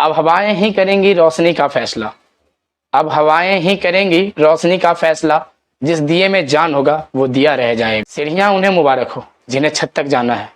अब हवाएं ही करेंगी रोशनी का फैसला। अब हवाएं ही करेंगी रोशनी का फैसला। जिस दिए में जान होगा वो दिया रह जाएगा। सीढ़ियां उन्हें मुबारक हो जिन्हें छत तक जाना है।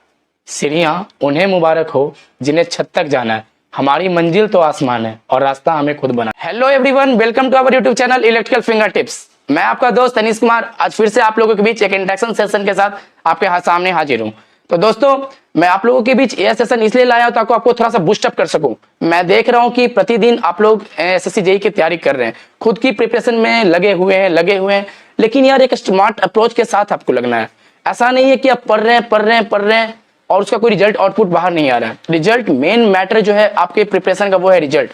सीढ़ियां उन्हें मुबारक हो जिन्हें छत तक जाना है। हमारी मंजिल तो आसमान है और रास्ता हमें खुद बना। Hello everyone, welcome to our YouTube channel electrical finger tips. मैं आपका दोस्त अनीश कुमार आज फिर से आप लोगों के बीच एक इंटरेक्शन सेशन के साथ आपके सामने हाजिर हूं। तो दोस्तों, मैं आप लोगों के बीच यह सेशन इसलिए लाया हूं ताकि आपको थोड़ा सा बूस्टअप कर सकूं। मैं देख रहा हूं कि प्रतिदिन आप लोग एसएससी जेईई की तैयारी कर रहे हैं, खुद की प्रिपरेशन में लगे हुए हैं, लेकिन यार एक स्मार्ट अप्रोच के साथ आपको लगना है। ऐसा नहीं है कि आप पढ़ रहे हैं और उसका कोई रिजल्ट आउटपुट बाहर नहीं आ रहा है। रिजल्ट मेन मैटर जो है आपके प्रिपरेशन का वो है रिजल्ट,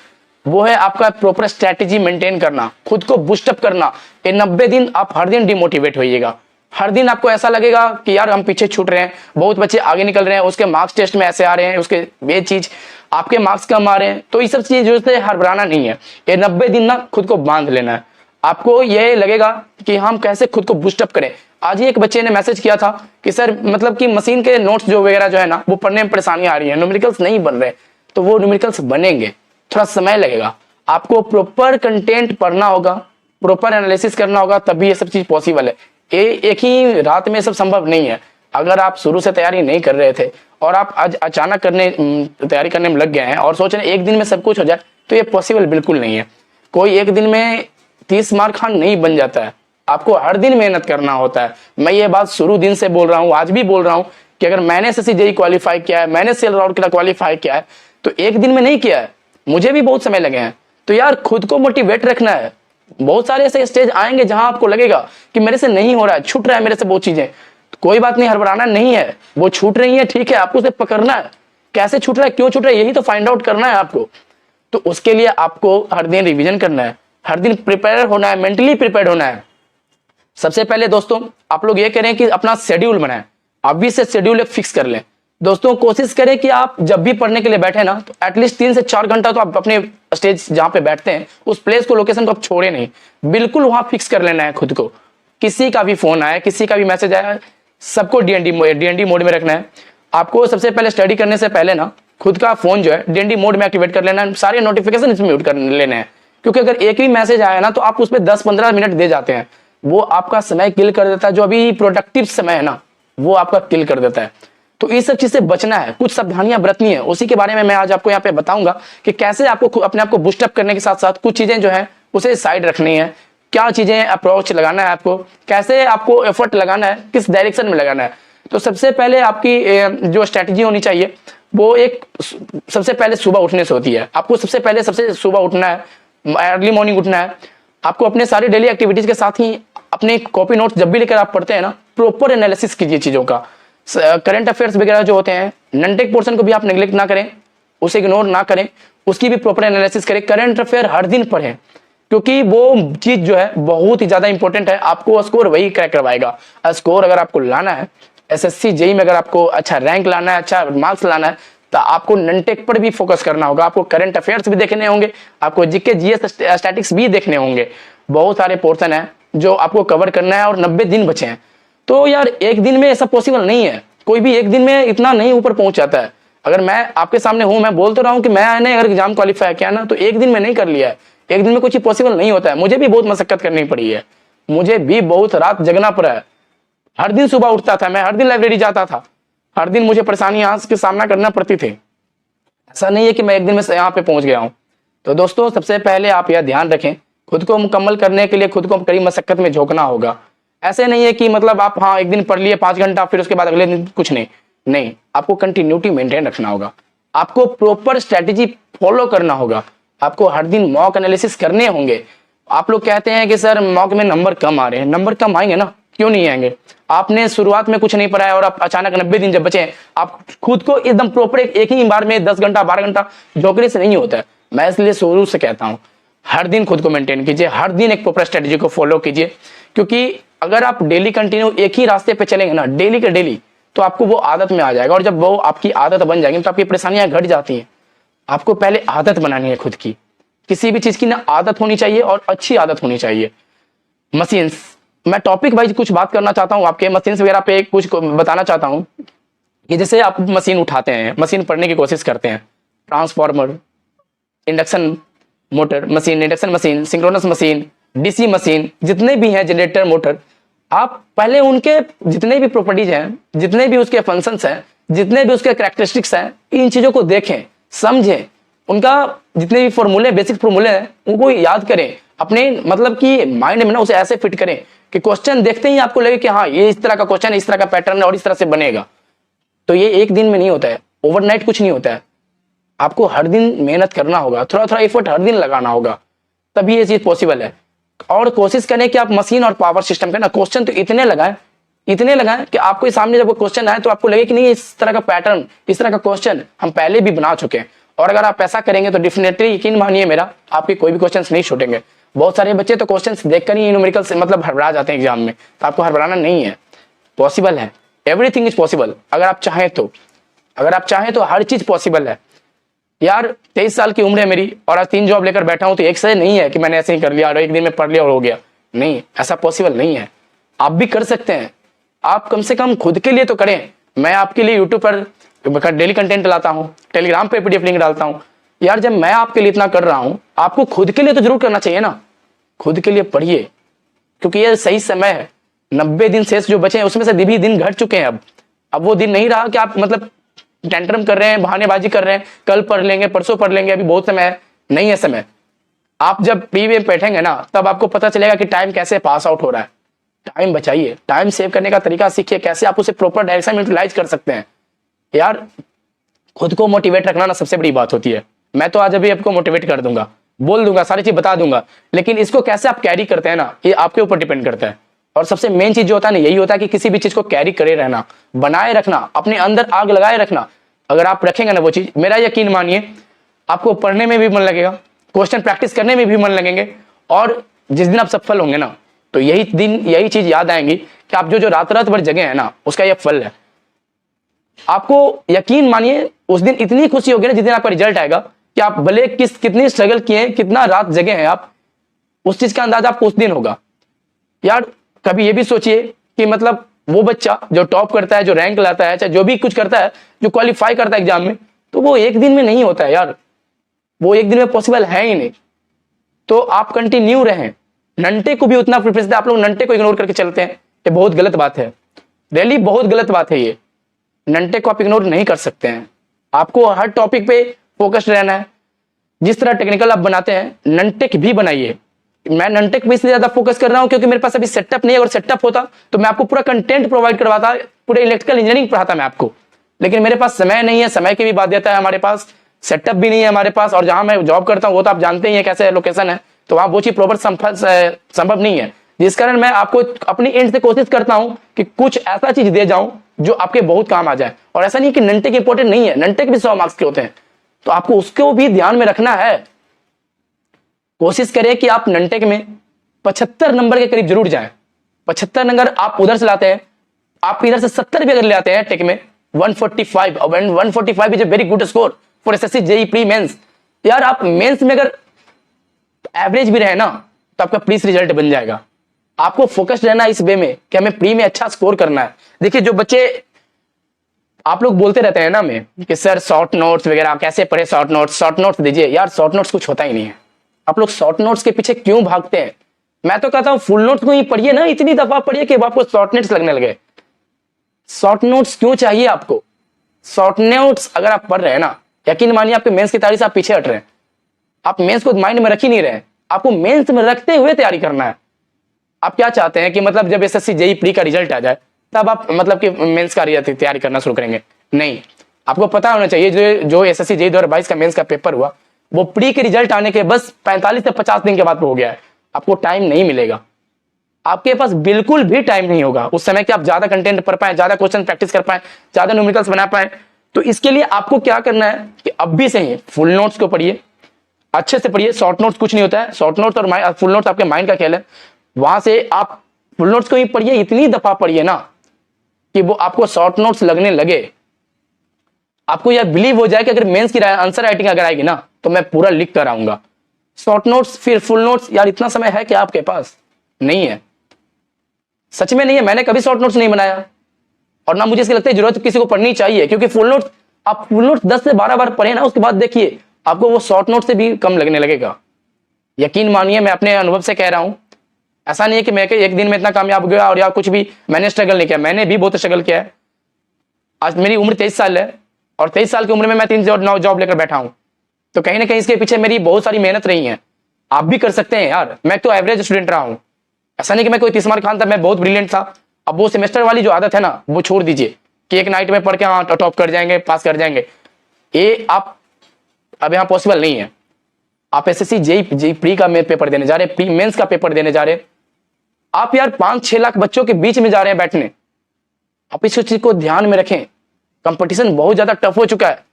वो है आपका प्रॉपर स्ट्रेटेजी मेंटेन करना, खुद को बूस्टअप करना। ये 90 दिन आप हर दिन डिमोटिवेट होइएगा। हर दिन आपको ऐसा लगेगा कि यार हम पीछे छूट रहे हैं, बहुत बच्चे आगे निकल रहे हैं, उसके मार्क्स टेस्ट में ऐसे आ रहे हैं, उसके ये चीज आपके मार्क्स कम आ रहे हैं। तो ये सब चीजों से हड़बड़ाना नहीं है। ये 90 दिन ना खुद को बांध लेना है। आपको ये लगेगा कि हम कैसे खुद को बूस्टअप करें। आज ही एक बच्चे ने मैसेज किया था कि सर मतलब कि मशीन के नोट्स जो वगैरह जो है ना वो पढ़ने में परेशानी आ रही है, न्यूमेरिकल्स नहीं बन रहे। तो वो न्यूमेरिकल्स बनेंगे, थोड़ा समय लगेगा। आपको प्रॉपर कंटेंट पढ़ना होगा, प्रॉपर एनालिसिस करना होगा, तभी ये सब चीज पॉसिबल है। एक ही रात में सब संभव नहीं है। अगर आप शुरू से तैयारी नहीं कर रहे थे और आप आज अचानक तैयारी करने में लग गए हैं और सोच रहे हैं एक दिन में सब कुछ हो जाए, तो ये पॉसिबल बिल्कुल नहीं है। कोई एक दिन में 30 मार्क खान नहीं बन जाता है। आपको हर दिन मेहनत करना होता है। मैं ये बात शुरू दिन से बोल रहा हूँ, आज भी बोल रहा हूँ कि अगर मैंने एसएससी जेईई क्वालिफाई किया है, मैंने सेल राउंड के लिए क्वालिफाई किया है, तो एक दिन में नहीं किया है, मुझे भी बहुत समय लगे हैं। तो यार खुद को मोटिवेट रखना है। बहुत सारे ऐसे स्टेज आएंगे जहां आपको लगेगा कि मेरे से नहीं हो रहा है, छूट रहा है मेरे से बहुत चीजें। तो कोई बात नहीं, हड़बड़ाना नहीं है। वो छूट रही है, ठीक है, आपको उसे पकड़ना है। कैसे छूट रहा है, क्यों छूट रहा है, यही तो फाइंड आउट करना है आपको। तो उसके लिए आपको हर दिन रिविजन करना है, हर दिन प्रिपेयर होना है, मेंटली प्रिपेयर होना है। सबसे पहले दोस्तों आप लोग ये करें कि अपना शेड्यूल बनाएं। अभी से शेड्यूल एक फिक्स कर लें। दोस्तों कोशिश करें कि आप जब भी पढ़ने के लिए बैठे ना, तो एटलीस्ट 3 से 4 घंटा तो आप अपने स्टेज जहां पे बैठते हैं उस प्लेस को, लोकेशन को आप छोड़े नहीं। बिल्कुल वहां फिक्स कर लेना है खुद को। किसी का भी फोन आया, किसी का भी मैसेज आया, सबको डीएनडी मोड में रखना है। आपको सबसे पहले स्टडी करने से पहले ना खुद का फोन जो है डीएनडी मोड में एक्टिवेट कर लेना है। सारे नोटिफिकेशन इसमें म्यूट कर लेने हैं, क्योंकि अगर एक भी मैसेज आया ना तो आप उस पर 10-15 मिनट दे जाते हैं। वो आपका समय किल कर देता है। जो अभी प्रोडक्टिव समय है ना वो आपका किल कर देता है। तो इस सब चीज से बचना है, कुछ सावधानियां बरतनी है। उसी के बारे में मैं आज आपको यहाँ पे बताऊंगा कि कैसे आपको अपने आप को बूस्टअप करने के साथ साथ कुछ चीजें जो है उसे साइड रखनी है, क्या चीजें अप्रोच लगाना है आपको, कैसे आपको एफर्ट लगाना है, किस डायरेक्शन में लगाना है। तो सबसे पहले आपकी जो स्ट्रेटेजी होनी चाहिए वो एक सबसे पहले सुबह उठने से होती है। आपको सबसे सुबह उठना है, अर्ली मॉर्निंग उठना है। आपको अपने सारी डेली एक्टिविटीज के साथ ही अपने कॉपी नोट्स जब भी लेकर आप पढ़ते हैं ना, प्रॉपर एनालिसिस कीजिए चीजों का। करंट अफेयर्स वगैरह जो होते हैं, नॉन-टेक पोर्शन को भी आप नेग्लेक्ट ना करें, उसे इग्नोर ना करें, उसकी भी प्रॉपर एनालिसिस करें। करंट अफेयर हर दिन पढ़ें, क्योंकि वो चीज जो है बहुत ही ज्यादा इंपॉर्टेंट है। आपको स्कोर वही क्रैक करवाएगा। स्कोर अगर आपको लाना है एसएससी जेईई में, अगर आपको अच्छा रैंक लाना है, अच्छा मार्क्स लाना है, तो आपको नॉन-टेक पर भी फोकस करना होगा। आपको करंट अफेयर्स भी देखने होंगे, आपको जीके जीएस स्टैटिक्स भी देखने होंगे। बहुत सारे पोर्शन है जो आपको कवर करना है और 90 दिन बचे हैं। तो यार एक दिन में ऐसा पॉसिबल नहीं है। कोई भी एक दिन में इतना नहीं ऊपर पहुंच जाता है। अगर मैं आपके सामने हूं, मैं बोल तो रहा हूं कि मैंने अगर एग्जाम क्वालिफाई किया ना तो एक दिन में नहीं कर लिया है। एक दिन में कुछ पॉसिबल नहीं होता है। मुझे भी बहुत मशक्कत करनी पड़ी है, मुझे भी बहुत रात जगना पड़ा है। हर दिन सुबह उठता था मैं, हर दिन लाइब्रेरी जाता था, हर दिन मुझे परेशानियां के सामना करना पड़ती थी। ऐसा नहीं है कि मैं एक दिन में यहाँ पे पहुंच गया हूँ। तो दोस्तों सबसे पहले आप यह ध्यान रखें, खुद को मुकम्मल करने के लिए खुद को कड़ी मशक्कत में झोंकना होगा। ऐसे नहीं है कि मतलब आप हाँ एक दिन पढ़ लिए 5 घंटा, फिर उसके बाद अगले दिन कुछ नहीं, आपको कंटिन्यूटी मेंटेन रखना होगा। आपको प्रॉपर स्ट्रेटेजी फॉलो करना होगा। आपको हर दिन मॉक एनालिसिस करने होंगे। आप लोग कहते हैं कि सर मॉक में नंबर कम आ रहे हैं। नंबर कम आएंगे ना, क्यों नहीं आएंगे। आपने शुरुआत में कुछ नहीं पढ़ा है और आप अचानक 90 दिन जब बचे, आप खुद को एकदम प्रॉपर एक ही बार में 10 घंटा 12 घंटा झोंकने से नहीं होता है। मैं इसलिए शुरू से कहता हूँ हर दिन खुद को मेंटेन कीजिए, हर दिन एक प्रॉपर स्ट्रेटेजी को फॉलो कीजिए। क्योंकि अगर आप डेली कंटिन्यू एक ही रास्ते पे चलेंगे ना, डेली के डेली, तो आपको वो आदत में आ जाएगा। और जब वो आपकी आदत बन जाएगी तो आपकी परेशानियां घट जाती हैं। आपको पहले आदत बनानी है खुद की। किसी भी चीज की ना आदत होनी चाहिए और अच्छी आदत होनी चाहिए। मशीन्स, मैं टॉपिक वाइज कुछ बात करना चाहता हूँ। आपके मशीन्स वगैरह पे कुछ बताना चाहता हूँ कि जैसे आप मशीन उठाते हैं, मशीन पढ़ने की कोशिश करते हैं, transformer, induction motor machine, induction machine, synchronous machine, DC machine, जितने भी हैं जनरेटर मोटर, आप पहले उनके जितने भी प्रॉपर्टीज हैं, जितने भी उसके फंक्शंस हैं, जितने भी उसके कैरेक्टरिस्टिक्स हैं, इन चीजों को देखें, समझें, उनका जितने भी फॉर्मूले, बेसिक फॉर्मूले हैं उनको याद करें, अपने मतलब कि माइंड में ना उसे ऐसे फिट करें कि क्वेश्चन देखते ही आपको लगे कि हाँ ये इस तरह का क्वेश्चन है, इस तरह का पैटर्न है और इस तरह से बनेगा। तो ये एक दिन में नहीं होता है, ओवरनाइट कुछ नहीं होता है, आपको हर दिन मेहनत करना होगा, थोड़ा थोड़ा एफर्ट हर दिन लगाना होगा, तभी ये चीज पॉसिबल है। और कोशिश करें कि आप मशीन और पावर सिस्टम का ना क्वेश्चन तो इतने लगाएं कि आपको सामने जब क्वेश्चन आए तो आपको लगे कि नहीं इस तरह का पैटर्न, इस तरह का क्वेश्चन हम पहले भी बना चुके हैं। और अगर आप ऐसा करेंगे तो डेफिनेटली यकीन मानिए मेरा, आपके कोई भी क्वेश्चन नहीं छूटेंगे। बहुत सारे बच्चे तो क्वेश्चन देखकर ही न्यूमेरिकल से मतलब हड़बड़ा जाते हैं एग्जाम में, तो आपको हड़बड़ाना नहीं है, पॉसिबल है, एवरीथिंग इज पॉसिबल। अगर आप चाहें तो हर चीज पॉसिबल है। यार 23 साल की उम्र है मेरी और आज 3 जॉब लेकर बैठा हूं, तो एक से नहीं है कि मैंने ऐसे ही कर लिया और एक दिन में पढ़ लिया और हो गया, नहीं, ऐसा पॉसिबल नहीं है। आप भी कर सकते हैं, आप कम से कम खुद के लिए तो करें। मैं आपके लिए यूट्यूब पर डेली कंटेंट लाता हूं, टेलीग्राम पे पीडीएफ लिंक डालता हूं। यार जब मैं आपके लिए इतना कर रहा हूं, आपको खुद के लिए तो जरूर करना चाहिए ना। खुद के लिए पढ़िए, क्योंकि ये सही समय है। 90 दिन शेष जो बचे हैं उसमें से भी दिन घट चुके हैं। अब वो दिन नहीं रहा कि आप मतलब टेंट्रम कर रहे हैं, बहानेबाजी कर रहे हैं, कल पढ़ लेंगे, परसों पढ़ लेंगे, अभी बहुत समय है, नहीं है समय। आप जब प्री में बैठेंगे ना, तब आपको पता चलेगा कि टाइम कैसे पास आउट हो रहा है। टाइम बचाइए, टाइम सेव करने का तरीका सीखिए, कैसे आप उसे प्रॉपर डायरेक्शन में यूटिलाइज कर सकते हैं। यार खुद को मोटिवेट रखना ना सबसे बड़ी बात होती है। मैं तो आज अभी आपको मोटिवेट कर दूंगा, बोल दूंगा, सारी चीज बता दूंगा, लेकिन इसको कैसे आप कैरी करते हैं ना, ये आपके ऊपर डिपेंड करता है। और सबसे मेन चीज जो होता है ना, यही होता है कि किसी भी चीज को कैरी करे रहना, बनाए रखना, अपने अंदर आग लगाए रखना। अगर आप रखेंगे ना वो चीज, मेरा यकीन मानिए आपको पढ़ने में भी मन लगेगा, क्वेश्चन प्रैक्टिस करने में भी मन लगेंगे, और जिस दिन आप सफल होंगे ना, तो यही चीज याद आएंगी कि आप जो रात रात भर जगे हैं ना, उसका यह फल है। आपको यकीन मानिए उस दिन इतनी खुशी होगी ना जिस दिन आपका रिजल्ट आएगा, कि आप भले कितनी स्ट्रगल किए, कितना रात जगे हैं आप, उस चीज का अंदाजा आपको उस दिन होगा। यार कभी ये भी सोचिए कि मतलब वो बच्चा जो टॉप करता है, जो रैंक लाता है, चाहे जो भी कुछ करता है, जो क्वालिफाई करता है एग्जाम में, तो वो एक दिन में नहीं होता है यार, वो एक दिन में पॉसिबल है ही नहीं। तो आप कंटिन्यू रहें, नंटे को भी उतना प्रेफरेंस दें। आप लोग नंटे को इग्नोर करके चलते हैं, ये बहुत गलत बात है, रियली बहुत गलत बात है। ये नंटे को आप इग्नोर नहीं कर सकते हैं, आपको हर टॉपिक पे फोकस्ड रहना है। जिस तरह टेक्निकल आप बनाते हैं, नंटेक भी बनाइए। मैं नंटेक पे इसलिए ज्यादा फोकस कर रहा हूं क्योंकि मेरे पास अभी सेटअप नहीं है। अगर सेटअप होता तो मैं आपको पूरा कंटेंट प्रोवाइड करवाता, पूरे इलेक्ट्रिकल इंजीनियरिंग पढ़ाता मैं आपको, लेकिन मेरे पास समय नहीं है, समय की भी बाध्यता है हमारे पास, सेटअप भी नहीं है हमारे पास, और जहां मैं जॉब करता हूं वो तो आप जानते ही है कैसे लोकेशन है, तो वहां वो चीज प्रॉपर संभव नहीं है। जिस कारण मैं आपको अपनी एंड से कोशिश करता हूं कि कुछ ऐसा चीज दे जाऊं जो आपके बहुत काम आ जाए। और ऐसा नहीं कि नंटेक इंपॉर्टेंट नहीं है, नंटेक भी 100 मार्क्स के होते हैं, तो आपको उसको भी ध्यान में रखना है। कोशिश करें कि आप नंटेक में 75 नंबर के करीब जरूर जाएं। 75 नंबर आप उधर से लाते हैं, आप इधर से 70 भी अगर ले आते हैं टेक में, 145, और 145 is a very good score for SSC JEE pre mains. यार आप मेंस में अगर एवरेज भी रहे ना, तो आपका प्रीस रिजल्ट बन जाएगा। आपको फोकस रहना इस वे में कि हमें प्री में अच्छा स्कोर करना है। देखिए जो बच्चे, आप लोग बोलते रहते हैं ना में कि सर शॉर्ट नोट्स वगैरह कैसे पढ़े, शॉर्ट नोट्स दीजिए। यार शॉर्ट नोट्स कुछ होता ही नहीं है। आप लोग शॉर्ट नोट्स के पीछे क्यों भागते हैं? मैं तो कहता हूं फुल नोट्स को ही पढ़िए ना, इतनी दफा पढ़िए कि आपको शॉर्ट नोट्स लगने लगे। शॉर्ट नोट्स क्यों चाहिए आपको? शॉर्ट नोट्स अगर आप पढ़ रहे हैं ना, यकीन मानिए आपके मेंस की तैयारी से आप पीछे हट रहे हैं। आप मेंस को माइंड में रख ही नहीं रहे, आपको मेंस में रखते हुए तैयारी करना है। आप क्या चाहते हैं कि मतलब जब एसएससी जेईई प्री का रिजल्ट आ जाए तब आप मतलब कि मेंस का तैयारी करना शुरू करेंगे? नहीं, आपको पता होना चाहिए जो एसएससी जेईई 2022 का मेंस का पेपर हुआ, वो प्री के रिजल्ट आने के बस 45 से 50 दिन के बाद हो गया है। आपको टाइम नहीं मिलेगा, आपके पास बिल्कुल भी टाइम नहीं होगा उस समय कि आप ज्यादा कंटेंट पढ़ पाए, ज्यादा क्वेश्चन प्रैक्टिस कर पाए, ज्यादा न्यूमेरिकल्स बना पाए। तो इसके लिए आपको क्या करना है कि अब भी सही फुल नोट्स को पढ़िए, अच्छे से पढ़िए। शॉर्ट नोट्स कुछ नहीं होता है, शॉर्ट नोट्स और फुल नोट्स आपके माइंड का खेल है। वहां से आप फुल नोट्स को ही पढ़िए, इतनी दफा पढ़िए ना कि वो आपको शॉर्ट नोट्स लगने लगे। आपको यह बिलीव हो जाए कि अगर मेंस की आंसर राइटिंग अगर आएगी ना तो मैं पूरा लिख कर आऊंगा। शॉर्ट नोट्स फिर फुल नोट्स, यार इतना समय है कि आपके पास नहीं है, सच में नहीं है। मैंने कभी शॉर्ट नोट्स नहीं बनाया और ना मुझे इसकी लगता है जरूरत किसी को पढ़नी चाहिए, क्योंकि फुल नोट्स आप फुल नोट्स 10 से 12 बार पढ़े ना, उसके बाद देखिए आपको वो शॉर्ट नोट से भी कम लगने लगेगा। यकीन मानिए, मैं अपने अनुभव से कह रहा हूं। ऐसा नहीं है कि मैं एक दिन में इतना कामयाब हो गया और या कुछ भी मैंने स्ट्रगल नहीं किया, मैंने भी बहुत स्ट्रगल किया है। आज मेरी उम्र 23 साल है और 23 साल की उम्र में मैं 3 जॉब लेकर बैठा हूं। तो कहीं ना कहीं इसके पीछे मेरी बहुत सारी मेहनत रही है। आप भी कर सकते हैं यार। मैं तो एवरेज स्टूडेंट रहा हूं, ऐसा नहीं कि मैं कोई तिस्मार खान था, मैं बहुत ब्रिलियंट था। अब वो सेमेस्टर वाली जो आदत है ना, वो छोड़ दीजिए कि एक नाइट में पढ़ के हाँ टॉप कर जाएंगे, पास कर जाएंगे। ये आप अब यहाँ पॉसिबल नहीं है। आप एसएससी जेई प्री का पेपर देने जा रहे, प्री मेंस का पेपर देने जा रहे, आप यार 5-6 लाख बच्चों के बीच में जा रहे हैं बैठने। आप इस चीज को ध्यान में रखें। कंपटीशन बहुत ज्यादा टफ हो चुका है,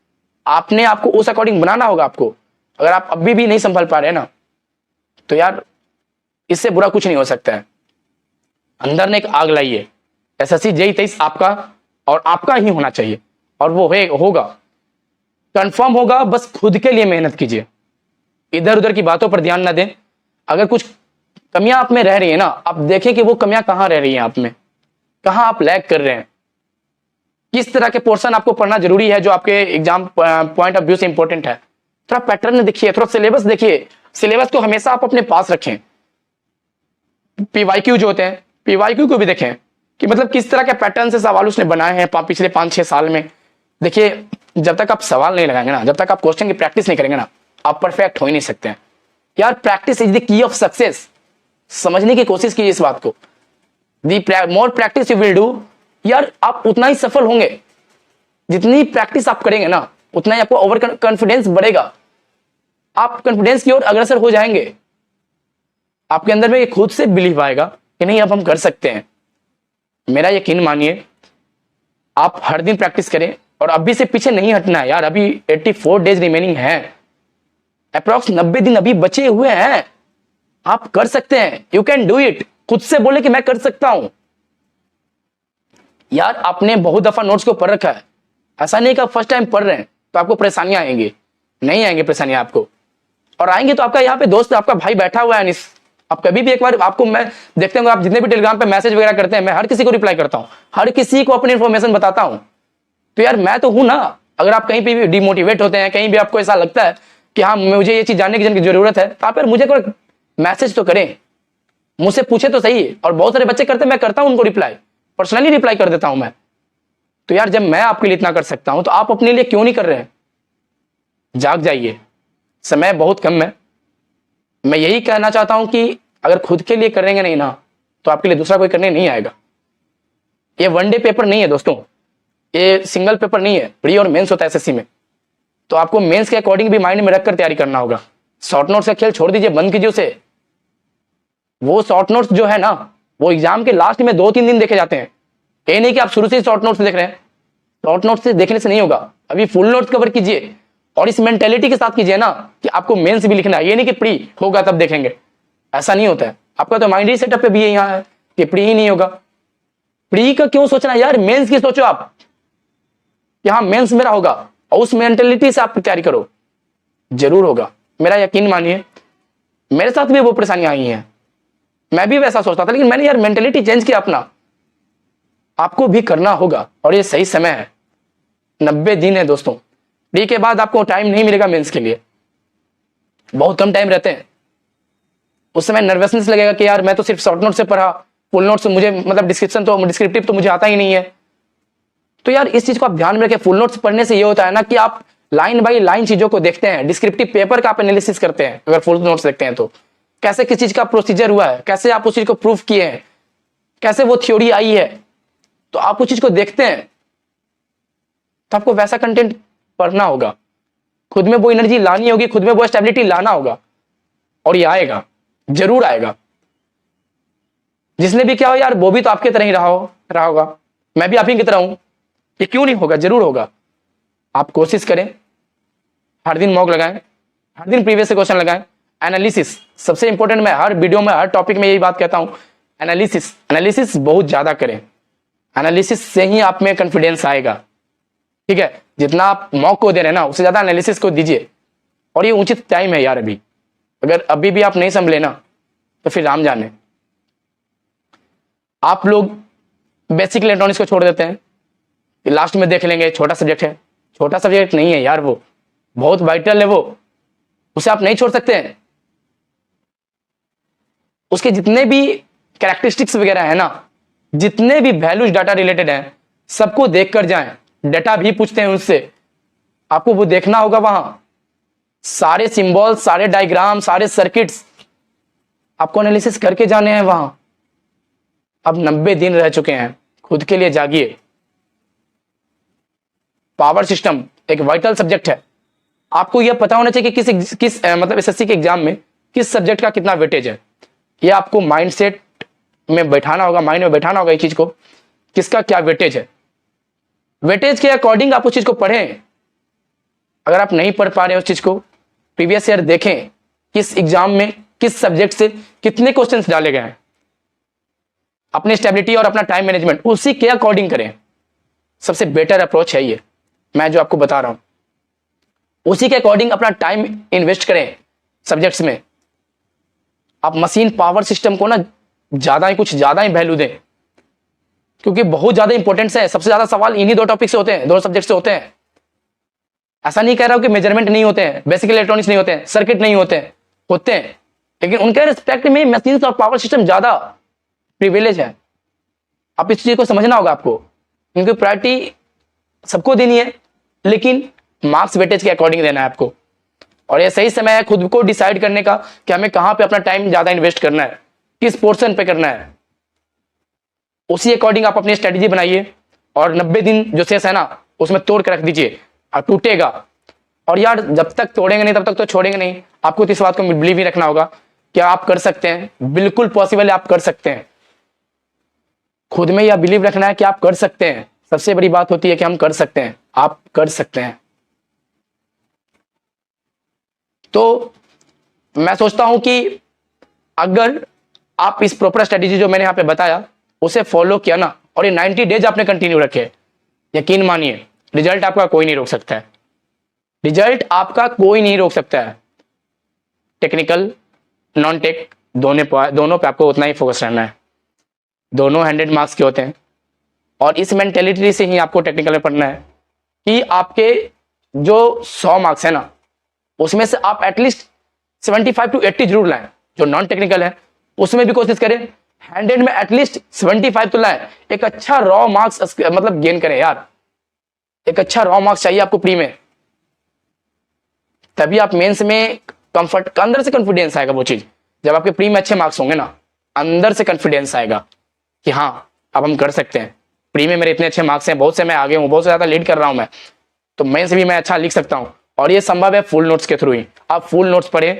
आपने आपको उस अकॉर्डिंग बनाना होगा आपको। अगर आप अभी भी नहीं संभल पा रहे ना, तो यार इससे बुरा कुछ नहीं हो सकता है। अंदर ने एक आग लाइए। एसएससी जेई 23 आपका और आपका ही होना चाहिए, और वो होगा, कंफर्म होगा। बस खुद के लिए मेहनत कीजिए, इधर उधर की बातों पर ध्यान ना दें। अगर कुछ कमियां आप में रह रही है ना, आप देखें कि वो कमियां कहां रह रही हैं आप में, कहां आप लैग कर रहे हैं, किस तरह के पोर्शन आपको पढ़ना जरूरी है जो आपके एग्जाम पॉइंट ऑफ व्यू से इंपॉर्टेंट है। थोड़ा पैटर्न देखिए, थोड़ा सिलेबस देखिए। सिलेबस को हमेशा आप अपने पास रखें। पीवाईक्यू जो होते हैं, पीवाईक्यू को भी देखें कि मतलब किस तरह के पैटर्न से सवाल उसने बनाए हैं पिछले 5-6 साल में। देखिए, जब तक आप सवाल नहीं लगाएंगे ना, जब तक आप क्वेश्चन की प्रैक्टिस नहीं करेंगे ना, आप परफेक्ट हो ही नहीं सकते हैं। यार practice is the key of success. समझने की कोशिश कीजिए इस बात को। The more practice you will do, यार आप उतना ही सफल होंगे। जितनी प्रैक्टिस आप करेंगे ना, उतना ही आपको ओवर कॉन्फिडेंस बढ़ेगा, आप कॉन्फिडेंस की ओर अग्रसर हो जाएंगे। आपके अंदर में खुद से बिलीव आएगा कि नहीं अब हम कर सकते हैं। मेरा यकीन मानिए, आप हर दिन प्रैक्टिस करें और अभी से पीछे नहीं हटना है यार। अभी 84 डेज रिमेनिंग है, अप्रॉक्स 90 दिन अभी बचे हुए हैं। आप कर सकते हैं, यू कैन डू इट। खुद से बोले कि मैं कर सकता हूं। यार आपने बहुत दफा नोट्स को पढ़ रखा है, ऐसा नहीं कि आप फर्स्ट टाइम पढ़ रहे हैं तो आपको परेशानियां आएंगी। नहीं आएंगे परेशानियां आपको, और आएंगे तो आपका यहाँ पे दोस्त, आपका भाई बैठा हुआ है अनिस। आप कभी भी एक बार आपको मैं देखते होंगे, आप जितने भी टेलीग्राम पे मैसेज वगैरह करते हैं, मैं हर किसी को रिप्लाई करता हूं, हर किसी को अपनी इन्फॉर्मेशन बताता हूं। तो यार मैं तो हूं ना। अगर आप कहीं पे भी डिमोटिवेट होते हैं, कहीं भी आपको ऐसा लगता है कि हाँ मुझे ये चीज जानने की जरूरत है, तो आप यार मुझे कोई मैसेज तो करें, मुझसे पूछे तो सही। और बहुत सारे बच्चे करते हैं, मैं करता हूं उनको रिप्लाई, पर्सनली रिप्लाई कर देता हूं मैं। तो यार जब मैं आपके लिए इतना कर सकता हूं, तो आप अपने लिए क्यों नहीं कर रहे हैं? जाग जाइए, समय बहुत कम है। मैं यही कहना चाहता हूं कि अगर खुद के लिए करेंगे नहीं ना, तो आपके लिए दूसरा कोई करने नहीं आएगा। ये वनडे पेपर नहीं है दोस्तों, ये सिंगल पेपर नहीं है, प्री और मेंस होता है एसएससी में। तो आपको मेंस के अकॉर्डिंग भी माइंड में रखकर तैयारी करना होगा। शॉर्ट नोट्स का खेल छोड़ दीजिए, बंद कीजिए उसे। वो शॉर्ट नोट्स जो है ना, वो एग्जाम के लास्ट में 2-3 दिन देखे जाते हैं। ये नहीं कि आप शुरू से शॉर्ट नोट्स देख रहे हैं। शॉर्ट नोट्स से देखने से नहीं होगा, अभी फुल नोट्स कवर कीजिए, और इस मेंटेलिटी के साथ कीजिए ना कि आपको मेंस भी लिखना है। ये नहीं कि प्री होगा तब देखेंगे, ऐसा नहीं होता है। आपका तो माइंड ही सेटअप पे भी यहाँ है कि प्री ही नहीं होगा। प्री का क्यों सोचना यार, मेंस की सोचो आप कि हाँ मेंस मेरा होगा, और उस मेंटेलिटी से आप तैयारी करो, जरूर होगा। मेरा यकीन मानिए, मेरे साथ भी वो परेशानियां आई हैं, मैं भी वैसा सोचता था, लेकिन मैंने यार मेंटेलिटी चेंज किया अपना। आपको भी करना होगा, और ये सही समय है। 90 दिन है दोस्तों। प्री के बाद आपको टाइम नहीं मिलेगा मेंस के लिए, बहुत कम टाइम रहते हैं। उस समय नर्वसनेस लगेगा कि यार मैं तो सिर्फ शॉर्ट नोट से पढ़ा, फुल नोट से मुझे मतलब डिस्क्रिप्टिव तो मुझे आता ही नहीं है। तो यार इस चीज को आप ध्यान में रखें। फुल नोट्स पढ़ने से ये होता है ना कि आप लाइन बाई लाइन चीजों को देखते हैं, डिस्क्रिप्टिव पेपर का आप एनालिसिस करते हैं। अगर फुल नोट्स देखते हैं तो कैसे किस चीज का प्रोसीजर हुआ है, कैसे आप उस चीज को प्रूफ किए हैं, कैसे वो थ्योरी आई है, तो आप उस चीज को देखते हैं। तो आपको वैसा कंटेंट पढ़ना होगा, खुद में वो एनर्जी लानी होगी, खुद में वो स्टेबिलिटी लाना होगा, और ये आएगा, जरूर आएगा। जिसने भी क्या हो यार, वो भी तो आपके तरह ही रहा होगा, मैं भी आप ही की तरह हूं। ये क्यों नहीं होगा, जरूर होगा। आप कोशिश करें, हर दिन मॉक लगाएं, हर दिन प्रीवियस से क्वेश्चन लगाएं। एनालिसिस सबसे इंपॉर्टेंट, मैं हर वीडियो में हर टॉपिक में यही बात कहता हूं, एनालिसिस बहुत ज्यादा करें। एनालिसिस से ही आप में कॉन्फिडेंस आएगा, ठीक है। जितना आप मॉक को दे रहे हैं ना, उससे ज्यादा एनालिसिस को दीजिए। और ये उचित टाइम है यार अभी। अगर अभी भी आप नहीं संभले ना, तो फिर राम जाने। आप लोग बेसिक इलेक्ट्रॉनिक्स को छोड़ देते हैं, लास्ट में देख लेंगे, छोटा सब्जेक्ट है। छोटा सब्जेक्ट नहीं है यार, वो बहुत वाइटल है। वो उसे आप नहीं छोड़ सकते हैं। उसके जितने भी कैरेक्टरिस्टिक्स वगैरह है ना, जितने भी वैल्यूज डाटा रिलेटेड हैं, सबको देख कर जाएं। डाटा भी पूछते हैं उससे, आपको वो देखना होगा। वहां सारे सिंबल, सारे डायग्राम, सारे सर्किट्स आपको एनालिसिस करके जाने हैं वहां। अब 90 दिन रह चुके हैं, खुद के लिए जागिए। पावर सिस्टम एक वाइटल सब्जेक्ट है। आपको यह पता होना चाहिए कि किस मतलब एसएससी के एग्जाम में किस सब्जेक्ट का कितना वेटेज है। यह आपको माइंडसेट में बैठाना होगा, माइंड में बैठाना होगा इस चीज को, किसका क्या वेटेज है। वेटेज के अकॉर्डिंग आप उस चीज को पढ़ें। अगर आप नहीं पढ़ पा रहे उस चीज को, प्रीवियस ईयर देखें किस एग्जाम में किस सब्जेक्ट से कितने क्वेश्चंस डाले गए हैं। अपनी स्टेबिलिटी और अपना टाइम मैनेजमेंट उसी के अकॉर्डिंग करें। सबसे बेटर अप्रोच है ये, मैं जो आपको बता रहा हूं, उसी के अकॉर्डिंग अपना टाइम इन्वेस्ट करें सब्जेक्ट्स में। आप मशीन पावर सिस्टम को ना कुछ ज्यादा ही वैल्यू दें, क्योंकि बहुत ज्यादा इंपॉर्टेंट है। सबसे ज्यादा सवाल इन्हीं दो टॉपिक से होते हैं, दो सब्जेक्ट से होते हैं। ऐसा नहीं कह रहा हूं कि मेजरमेंट नहीं होते हैं, बेसिक इलेक्ट्रॉनिक्स नहीं होते हैं, सर्किट नहीं होते हैं, होते हैं, लेकिन उनके रिस्पेक्ट में मशीन और पावर सिस्टम ज्यादा प्रिविलेज है। आप इस चीज को समझना होगा आपको, क्योंकि प्रायोरिटी सबको देनी है, लेकिन मार्क्स वेटेज के अकॉर्डिंग देना है आपको। और ये सही समय है खुद को डिसाइड करने का कि हमें कहां पे अपना टाइम ज्यादा इन्वेस्ट करना है, किस पोर्शन पे करना है। उसी अकॉर्डिंग आप अपनी स्ट्रेटेजी बनाइए और 90 दिन जो शेष है ना, उसमें तोड़ के रख दीजिए। और टूटेगा, और यार जब तक तोड़ेंगे नहीं तब तक तो छोड़ेंगे नहीं। आपको इस बात को बिलीव ही रखना होगा कि आप कर सकते हैं, बिल्कुल पॉसिबल है, आप कर सकते हैं। खुद में यह बिलीव रखना है कि आप कर सकते हैं। सबसे बड़ी बात होती है कि हम कर सकते हैं, आप कर सकते हैं। तो मैं सोचता हूं कि अगर आप इस प्रॉपर स्ट्रेटेजी जो मैंने यहां पे बताया उसे फॉलो किया ना, और ये 90 डेज आपने कंटिन्यू रखे, यकीन मानिए रिजल्ट आपका कोई नहीं रोक सकता है। रिजल्ट आपका कोई नहीं रोक सकता है। टेक्निकल, नॉन टेक दोनों पे आपको उतना ही फोकस रहना है। दोनों 100 मार्क्स के होते हैं, और इस मेंटेलिटी से ही आपको टेक्निकल में पढ़ना है कि आपके जो 100 मार्क्स है ना, उसमें से आप एटलीस्ट 75 to 80 जरूर लाएं। जो नॉन टेक्निकल है उसमें भी कोशिश करें 100 में एटलीस्ट 75 तो लाएं। एक अच्छा रॉ मार्क्स मतलब गेन करें यार, एक अच्छा रॉ मार्क्स चाहिए आपको प्री में, तभी आप मेंस में कंफर्ट, अंदर से कॉन्फिडेंस आएगा। वो चीज जब आपके प्री में अच्छे मार्क्स होंगे ना, अंदर से कॉन्फिडेंस आएगा कि हाँ अब हम कर सकते हैं। प्री में मेरे इतने अच्छे मार्क्स हैं, बहुत से मैं आगे हूँ, बहुत से ज्यादा लीड कर रहा हूं मैं, तो मेंस भी मैं अच्छा लिख सकता हूँ। और ये संभव है फुल नोट्स के थ्रू ही। आप फुल नोट्स पढ़ें,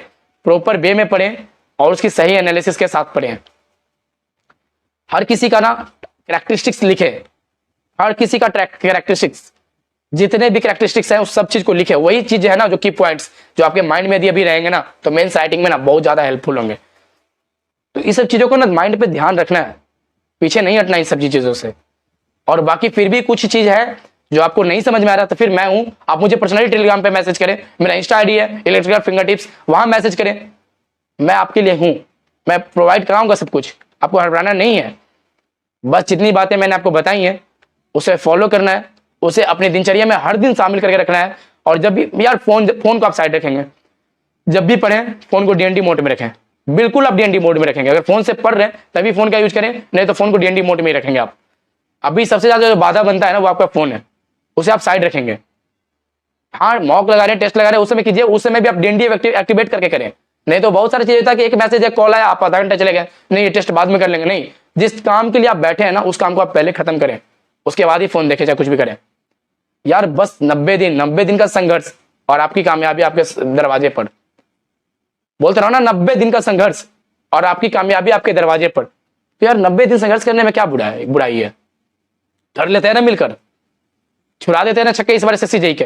प्रॉपर वे में पढ़ें, और उसकी सही एनालिसिस के साथ पढ़ें। हर किसी का ना कैरेक्टरिस्टिक्स लिखे, हर किसी का कैरेक्टरिस्टिक्स, जितने भी कैरेक्टरिस्टिक्स हैं उस सब चीज को लिखे। वही चीज है ना जो की पॉइंट्स जो आपके माइंड में यदि अभी रहेंगे ना, तो मेंस राइटिंग में ना बहुत ज्यादा हेल्पफुल होंगे। तो इस सब चीजों को ना माइंड पे ध्यान रखना है, पीछे नहीं हटना इन सब चीजों से। और बाकी फिर भी कुछ चीज है जो आपको नहीं समझ में आ रहा, तो फिर मैं हूं, आप मुझे पर्सनली टेलीग्राम पे मैसेज करें। मेरा इंस्टा आईडी है इलेक्ट्रिकल फिंगर टिप्स, वहां मैसेज करें। मैं आपके लिए हूं, मैं प्रोवाइड कराऊंगा सब कुछ, आपको घबराना नहीं है। बस जितनी बातें मैंने आपको बताई हैं उसे फॉलो करना है, उसे अपनी दिनचर्या में हर दिन शामिल करके रखना है। और जब भी यार फोन को आप साइड रखेंगे, जब भी पढ़ें फोन को डीएनडी मोड में रखें, बिल्कुल आप डीएनडी मोड में रखेंगे। अगर फोन से पढ़ रहे हैं तभी फोन का यूज करें, नहीं तो फोन को डीएनडी मोड में ही रखेंगे आप। अभी सबसे ज्यादा जो बाधा बनता है ना वो आपका फोन है, उसे आप साइड रखेंगे। हाँ मॉक लगा रहे हैं, टेस्ट लगा रहे हैं, उस समय कीजिए, उस समय भी आप डीएनडी एक्टिवेट करके करें। नहीं तो बहुत सारी चीजें होता है कि एक मैसेज है, कॉल आया, आप आधा घंटा चले गए, नहीं ये टेस्ट बाद में कर लेंगे। नहीं, जिस काम के लिए आप बैठे हैं ना उस काम को आप पहले खत्म करें, उसके बाद ही फोन देखें चाहे कुछ भी करें। यार बस 90 दिन का संघर्ष और आपकी कामयाबी आपके दरवाजे पर। बोलते रहो ना 90 दिन का संघर्ष और आपकी कामयाबी आपके दरवाजे पर। तो यार 90 दिन संघर्ष करने में क्या बुराई है? कर लेते हैं ना मिलकर, छुड़ा देते हैं ना छक्के इस बार एसएससी जेईई के।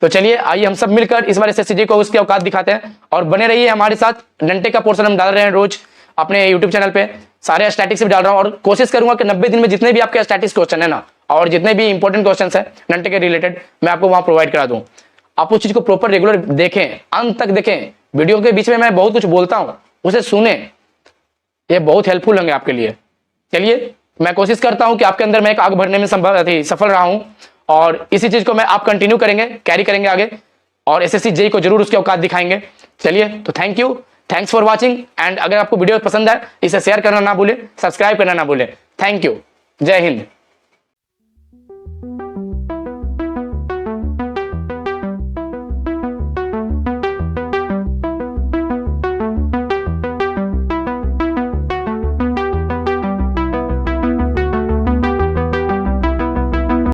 तो चलिए आइए हम सब मिलकर इस बार एसएससी जेईई को उसकी औकात दिखाते हैं। और बने रहिए हमारे साथ, नंटे का पोर्शन हम डाल रहे हैं रोज अपने यूट्यूब चैनल पे, सारे स्टैटिक्स भी डाल रहा हूं। और कोशिश करूंगा कि 90 दिन में जितने भी आपके स्टैटिक्स क्वेश्चन है ना, और जितने भी इंपॉर्टेंट क्वेश्चन है नंटे के रिलेटेड, मैं आपको वहां प्रोवाइड करा दूं। आप उस चीज को प्रॉपर रेगुलर देखें, अंत तक देखें। वीडियो के बीच में मैं बहुत कुछ बोलता हूं, उसे सुने, ये बहुत हेल्पफुल होंगे आपके लिए। चलिए मैं कोशिश करता हूं कि आपके अंदर मैं एक आग भरने में सफल रहा हूं, और इसी चीज को मैं आप कंटिन्यू करेंगे, कैरी करेंगे आगे। और SSC JEE को जरूर उसके औकात दिखाएंगे। चलिए तो thank you, thanks for watching. And अगर आपको वीडियो पसंद आए इसे शेयर करना ना भूलें, सब्सक्राइब करना ना भूलें। थैंक यू, जय हिंद।